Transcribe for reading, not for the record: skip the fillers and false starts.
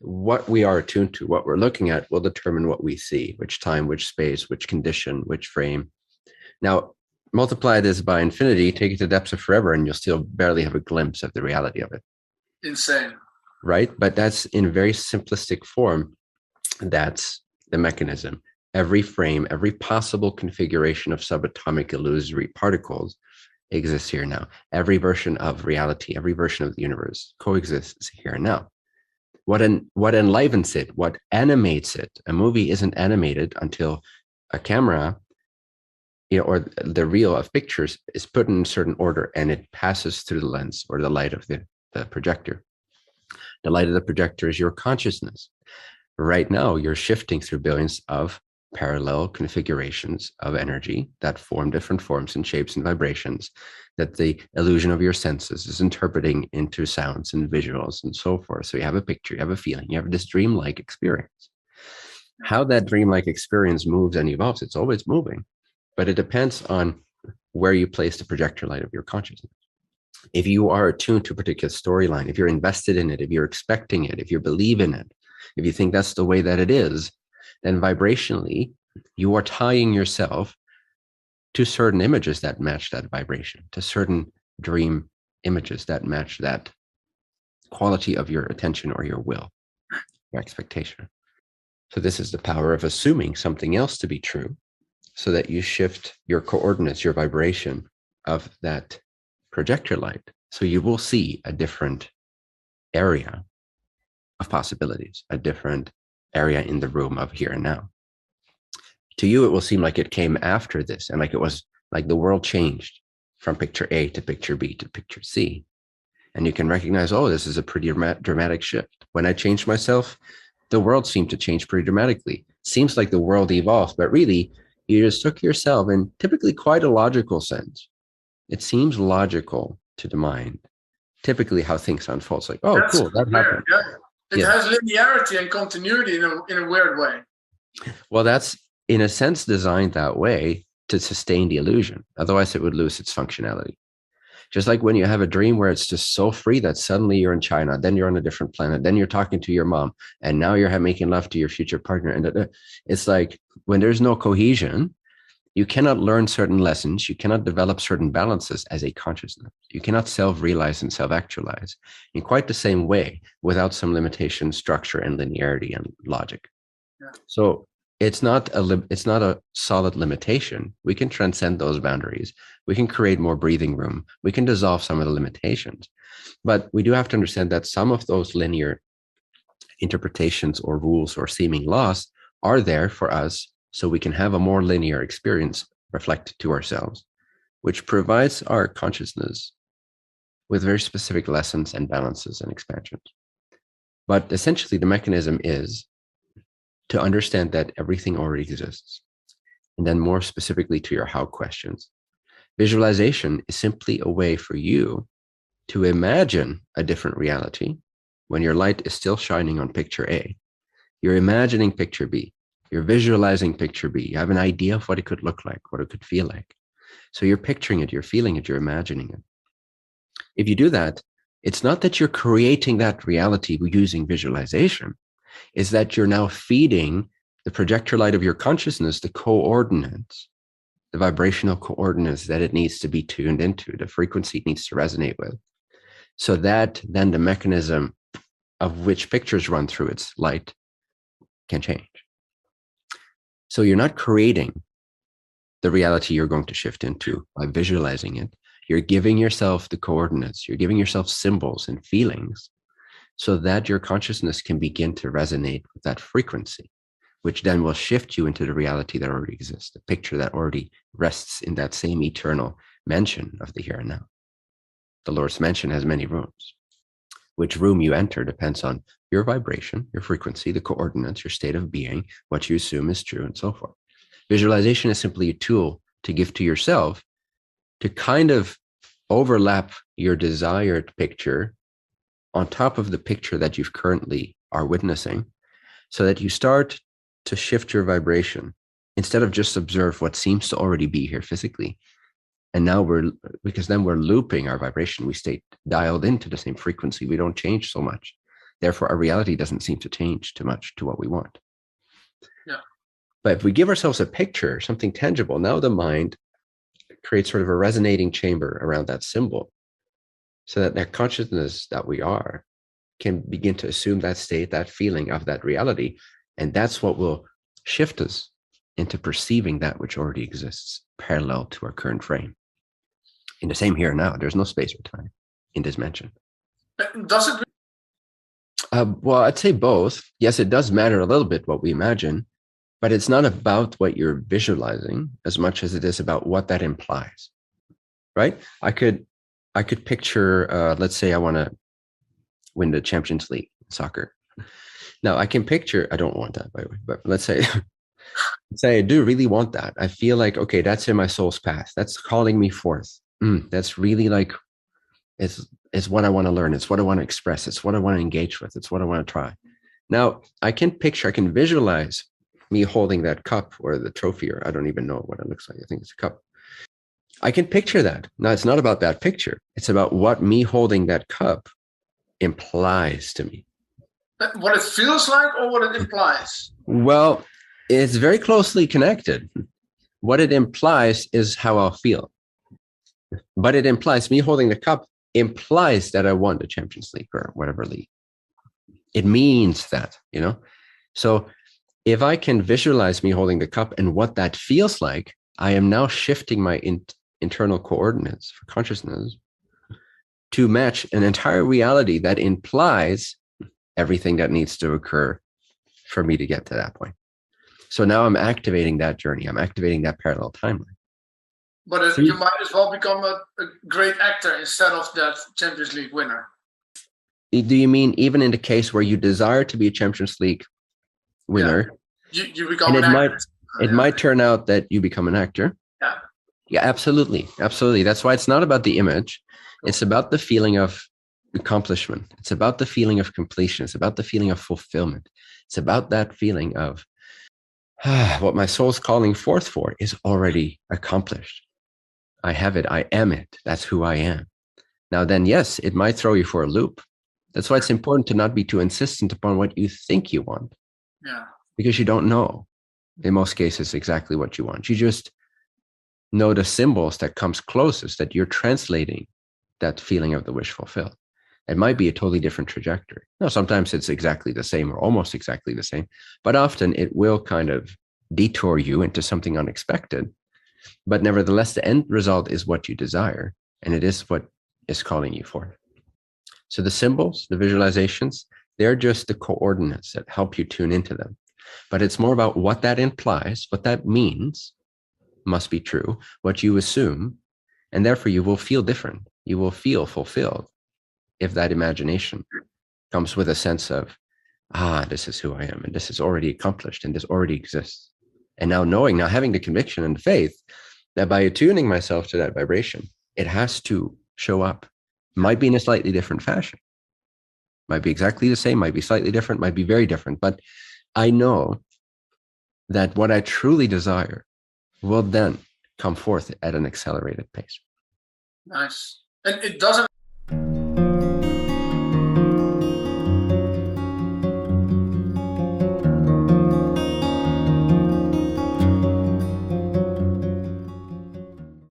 what we are attuned to, what we're looking at, will determine what we see, which time, which space, which condition, which frame. Now, multiply this by infinity, take it to depths of forever, and you'll still barely have a glimpse of the reality of it. Insane. Right? But that's in a very simplistic form. That's the mechanism. Every frame, every possible configuration of subatomic illusory particles exists here now. Every version of reality, every version of the universe coexists here now. What enlivens it, what animates it? A movie isn't animated until a camera, or the reel of pictures is put in a certain order and it passes through the lens or the light of the projector. The light of the projector is your consciousness. Right now, you're shifting through billions of parallel configurations of energy that form different forms and shapes and vibrations that the illusion of your senses is interpreting into sounds and visuals and so forth. So you have a picture, you have a feeling, you have this dreamlike experience. How that dreamlike experience moves and evolves, it's always moving, but it depends on where you place the projector light of your consciousness. If you are attuned to a particular storyline, if you're invested in it, if you're expecting it, if you believe in it, if you think that's the way that it is, then vibrationally, you are tying yourself to certain images that match that vibration, to certain dream images that match that quality of your attention or your will, your expectation. So this is the power of assuming something else to be true so that you shift your coordinates, your vibration of that projector light. So you will see a different area of possibilities, a different area in the room of here and now. To you, it will seem like it came after this and like it was like the world changed from picture A to picture B to picture C. And you can recognize, oh, this is a pretty dramatic shift. When I changed myself, the world seemed to change pretty dramatically. Seems like the world evolved, but really, you just took yourself in typically quite a logical sense. It seems logical to the mind, typically how things unfold. It's like, oh, that's cool, that happened. Yeah. It has linearity and continuity in a weird way. Well, that's in a sense designed that way to sustain the illusion. Otherwise, it would lose its functionality. Just like when you have a dream where it's just so free that suddenly you're in China, then you're on a different planet, then you're talking to your mom, and now you're making love to your future partner. And it's like when there's no cohesion, you cannot learn certain lessons. You cannot develop certain balances as a consciousness. You cannot self-realize and self-actualize in quite the same way without some limitation, structure, and linearity and logic. Yeah. So it's not a solid limitation. We can transcend those boundaries. We can create more breathing room. We can dissolve some of the limitations. But we do have to understand that some of those linear interpretations or rules or seeming laws are there for us so we can have a more linear experience reflected to ourselves, which provides our consciousness with very specific lessons and balances and expansions. But essentially, the mechanism is to understand that everything already exists. And then more specifically to your how questions. Visualization is simply a way for you to imagine a different reality when your light is still shining on picture A. You're imagining picture B. You're visualizing picture B. You have an idea of what it could look like, what it could feel like. So you're picturing it, you're feeling it, you're imagining it. If you do that, it's not that you're creating that reality using visualization. Is that you're now feeding the projector light of your consciousness the coordinates, the vibrational coordinates that it needs to be tuned into, the frequency it needs to resonate with, so that then the mechanism of which pictures run through its light can change. So you're not creating the reality you're going to shift into by visualizing it. You're giving yourself the coordinates, you're giving yourself symbols and feelings so that your consciousness can begin to resonate with that frequency, which then will shift you into the reality that already exists, the picture that already rests in that same eternal mansion of the here and now. The Lord's mansion has many rooms. Which room you enter depends on your vibration, your frequency, the coordinates, your state of being, what you assume is true, and so forth. Visualization is simply a tool to give to yourself to kind of overlap your desired picture on top of the picture that you've currently are witnessing, so that you start to shift your vibration instead of just observe what seems to already be here physically. And now because then we're looping our vibration. We stay dialed into the same frequency. We don't change so much. Therefore, our reality doesn't seem to change too much to what we want. Yeah. But if we give ourselves a picture, something tangible, now the mind creates sort of a resonating chamber around that symbol, so that that consciousness that we are can begin to assume that state, that feeling of that reality. And that's what will shift us into perceiving that which already exists parallel to our current frame. In the same here and now, there's no space or time in this dimension. Does it? Well, I'd say both. Yes, it does matter a little bit what we imagine, but it's not about what you're visualizing as much as it is about what that implies, right? I could picture, let's say I want to win the Champions League in soccer. Now I can picture, I don't want that, by the way, but let's say I do really want that. I feel like, okay, that's in my soul's path. That's calling me forth. That's really like, it's what I want to learn. It's what I want to express. It's what I want to engage with. It's what I want to try. Now I can visualize me holding that cup or the trophy, or I don't even know what it looks like. I think it's a cup. I can picture that. Now it's not about that picture. It's about what me holding that cup implies to me. What it feels like or what it implies? Well, it's very closely connected. What it implies is how I'll feel. But it implies, me holding the cup implies that I won the Champions League or whatever league. It means that, you know? So if I can visualize me holding the cup and what that feels like, I am now shifting my internal coordinates for consciousness to match an entire reality that implies everything that needs to occur for me to get to that point. So now I'm activating that journey. I'm activating that parallel timeline. But you might as well become a great actor instead of that Champions League winner. Do you mean even in the case where you desire to be a Champions League winner, you become an actor? It might turn out that you become an actor. Yeah. Yeah, absolutely. Absolutely. That's why it's not about the image. It's about the feeling of accomplishment. It's about the feeling of completion. It's about the feeling of fulfillment. It's about that feeling of what my soul's calling forth for is already accomplished. I have it. I am it. That's who I am. Now then, yes, it might throw you for a loop. That's why it's important to not be too insistent upon what you think you want. Yeah. Because you don't know, in most cases, exactly what you want. You just know the symbols that comes closest, that you're translating that feeling of the wish fulfilled. It might be a totally different trajectory. No, sometimes it's exactly the same or almost exactly the same, but often it will kind of detour you into something unexpected. But nevertheless, the end result is what you desire, and it is what is calling you forth. So the symbols, the visualizations, they're just the coordinates that help you tune into them. But it's more about what that implies, what that means must be true, what you assume, and therefore you will feel different. You will feel fulfilled if that imagination comes with a sense of, this is who I am, and this is already accomplished, and this already exists. And now having the conviction and faith that by attuning myself to that vibration, it has to show up. Might be in a slightly different fashion. Might be exactly the same, might be slightly different, might be very different. But I know that what I truly desire will then come forth at an accelerated pace. Nice. And it doesn't